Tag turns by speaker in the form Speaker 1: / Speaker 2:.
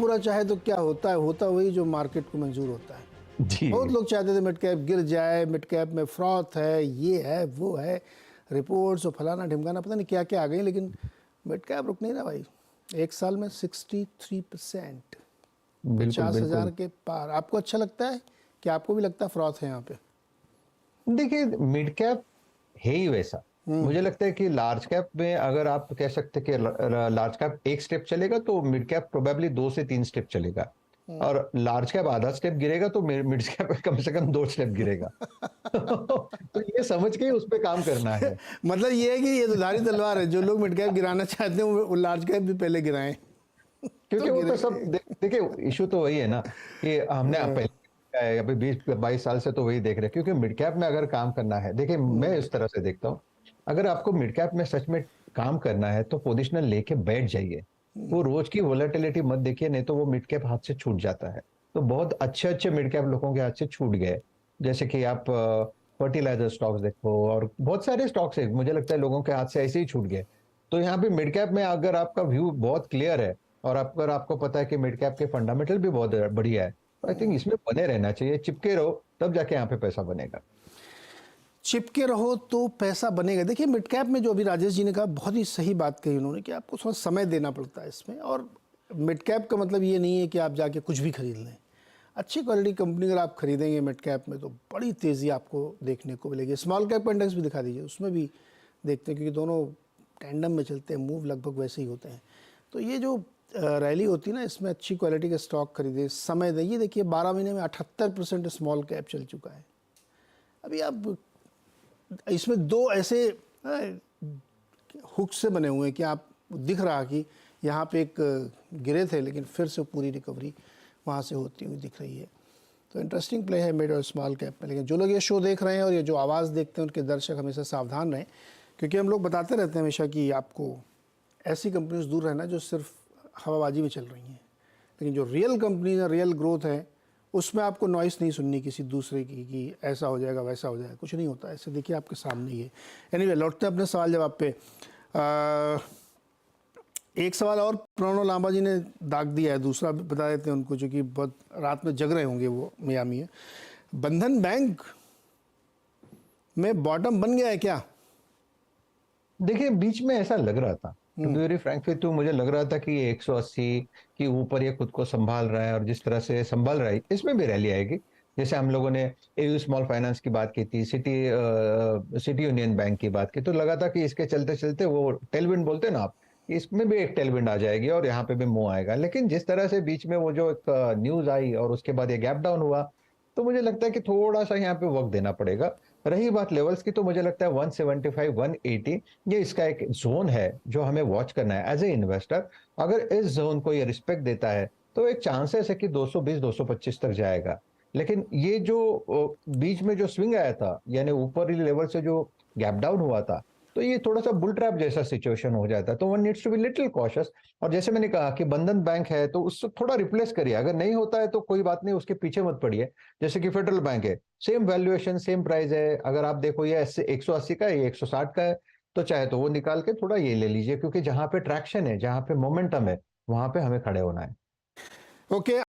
Speaker 1: बुरा चाहे तो क्या होता है, होता वही जो मार्केट को मंजूर होता है।
Speaker 2: जी।
Speaker 1: बहुत लोग चाहते थे मिड कैप गिर जाए, मिड कैप में फ्रॉथ है, ये है, वो है, रिपोर्ट्स और फलाना ढिमकाना पता नहीं क्या क्या आ गई, लेकिन मिड कैप रुक नहीं रहा भाई। एक साल में 63%,
Speaker 2: बिल्कुल,
Speaker 1: 50,000
Speaker 2: बिल्कुल।
Speaker 1: के पार। आपको अच्छा लगता है कि आपको भी लगता है फ्रॉथ है यहाँ पे?
Speaker 2: देखिए, मिड कैप है ही वैसा। मुझे लगता है कि लार्ज कैप में अगर आप कह सकते हैं कि लार्ज कैप 1 स्टेप चलेगा तो मिड कैप प्रोबेबली 2 से 3 स्टेप चलेगा। और लार्ज कैप आधा स्टेप गिरेगा तो मिड कैप कम से कम 2 स्टेप गिरेगा। तो ये समझ के उस पे काम करना है।
Speaker 1: मतलब ये है कि ये दुधारी तलवार है, जो लोग मिड कैप गिराना चाहते हैं वो लार्ज कैप भी पहले गिराएं। तो
Speaker 2: क्योंकि वो तो सब
Speaker 1: गिरेंगे।
Speaker 2: देखिए, इश्यू तो वही है ना कि हमने पहले अभी 20-22 साल से तो वही देख रहे हैं, क्योंकि मिड कैप में अगर काम करना है, देखिए मैं इस तरह से देखता हूँ, अगर आपको मिड कैप में सच में काम करना है तो पोजिशनल लेके बैठ जाइए। वो रोज की वोलेटिलिटी मत देखिए, नहीं तो वो मिड कैप हाथ से छूट जाता है। तो बहुत अच्छे अच्छे मिड कैप लोगों के हाथ से छूट गए। जैसे कि आप फर्टिलाइजर स्टॉक्स देखो और बहुत सारे स्टॉक्स है, मुझे लगता है लोगों के हाथ से ऐसे ही छूट गए। तो यहाँ पे मिड कैप में अगर आपका व्यू बहुत क्लियर है और अगर आपको पता है कि मिड कैप के फंडामेंटल भी बहुत बढ़िया है, तो आई थिंक इसमें बने रहना चाहिए, चिपके रहो, तब जाके यहाँ पे पैसा बनेगा।
Speaker 1: चिपके रहो तो पैसा बनेगा। देखिए मिड कैप में जो अभी राजेश जी ने कहा, बहुत ही सही बात कही उन्होंने कि आपको थोड़ा समय देना पड़ता है इसमें। और मिड कैप का मतलब ये नहीं है कि आप जाके कुछ भी खरीद लें। अच्छी क्वालिटी कंपनी अगर आप खरीदेंगे मिड कैप में तो बड़ी तेज़ी आपको देखने को मिलेगी। स्मॉल कैप इंडेक्स भी दिखा दीजिए, उसमें भी देखते हैं, क्योंकि दोनों टैंडम में चलते हैं, मूव लगभग वैसे ही होते हैं। तो ये जो रैली होती है ना, इसमें अच्छी क्वालिटी के स्टॉक खरीदे, समय दें। ये देखिए 12 महीने में 78% स्मॉल कैप चल चुका है। अभी आप इसमें दो ऐसे हुक से बने हुए हैं कि आप दिख रहा कि यहाँ पे एक गिरे थे, लेकिन फिर से पूरी रिकवरी वहाँ से होती हुई दिख रही है। तो इंटरेस्टिंग प्ले है मिड और स्मॉल कैप में। लेकिन जो लोग ये शो देख रहे हैं और ये जो आवाज़ देखते हैं, उनके दर्शक हमेशा सावधान रहें, क्योंकि हम लोग बताते रहते हैं हमेशा कि आपको ऐसी कंपनी से दूर रहना जो सिर्फ हवाबाजी में चल रही हैं। लेकिन जो रियल कंपनी है, रियल ग्रोथ है, उसमें आपको नॉइस नहीं सुननी किसी दूसरे की कि ऐसा हो जाएगा वैसा हो जाएगा। कुछ नहीं होता ऐसे, देखिए आपके सामने ही है। एनीवे, लौटते हैं अपने सवाल जवाब पे। एक सवाल और प्रणव लांबा जी ने दाग दिया है, दूसरा बता देते हैं उनको, जो कि बहुत रात में जग रहे होंगे, वो मियामी है। बंधन बैंक में बॉटम बन गया है क्या?
Speaker 2: देखिए, बीच में ऐसा लग रहा था, to be very frank with you, मुझे लग रहा था कि ये 180 के ऊपर ये खुद को संभाल रहा है, और जिस तरह से संभाल रहा है इसमें भी रैली आएगी। जैसे हम लोगों ने एयू स्मॉल फाइनेंस की बात की थी, सिटी यूनियन बैंक की बात की, तो लगा था कि इसके चलते चलते वो टेलविंड बोलते हैं ना आप, इसमें भी एक टेलविंड आ जाएगी और यहाँ पे भी मुंह आएगा। लेकिन जिस तरह से बीच में वो जो एक न्यूज आई और उसके बाद ये गैप डाउन हुआ, तो मुझे लगता है कि थोड़ा सा यहाँ पे वक्त देना पड़ेगा। रही बात लेवल्स की, तो मुझे लगता है 175 180 ये इसका एक जोन है जो हमें वॉच करना है एज ए इन्वेस्टर। अगर इस जोन को ये रिस्पेक्ट देता है तो एक चांसेस है कि 220 225 तक जाएगा। लेकिन ये जो बीच में जो स्विंग आया था, यानी ऊपरी लेवल से जो गैप डाउन हुआ था, तो ये थोड़ा सा बुल ट्रैप जैसा सिचुएशन हो जाता है, तो one needs to be little cautious. और जैसे मैंने कहा कि बंधन बैंक है तो उससे थोड़ा रिप्लेस करिए, अगर नहीं होता है तो कोई बात नहीं, उसके पीछे मत पड़िए। जैसे कि फेडरल बैंक है, सेम वैल्यूएशन सेम प्राइस है, अगर आप देखो ये 180 का है, ये 160 का है, तो चाहे तो वो निकाल के थोड़ा ये ले लीजिए, क्योंकि जहां पे ट्रैक्शन है, जहां पे मोमेंटम है, वहां पे हमें खड़े होना है।
Speaker 1: ओके।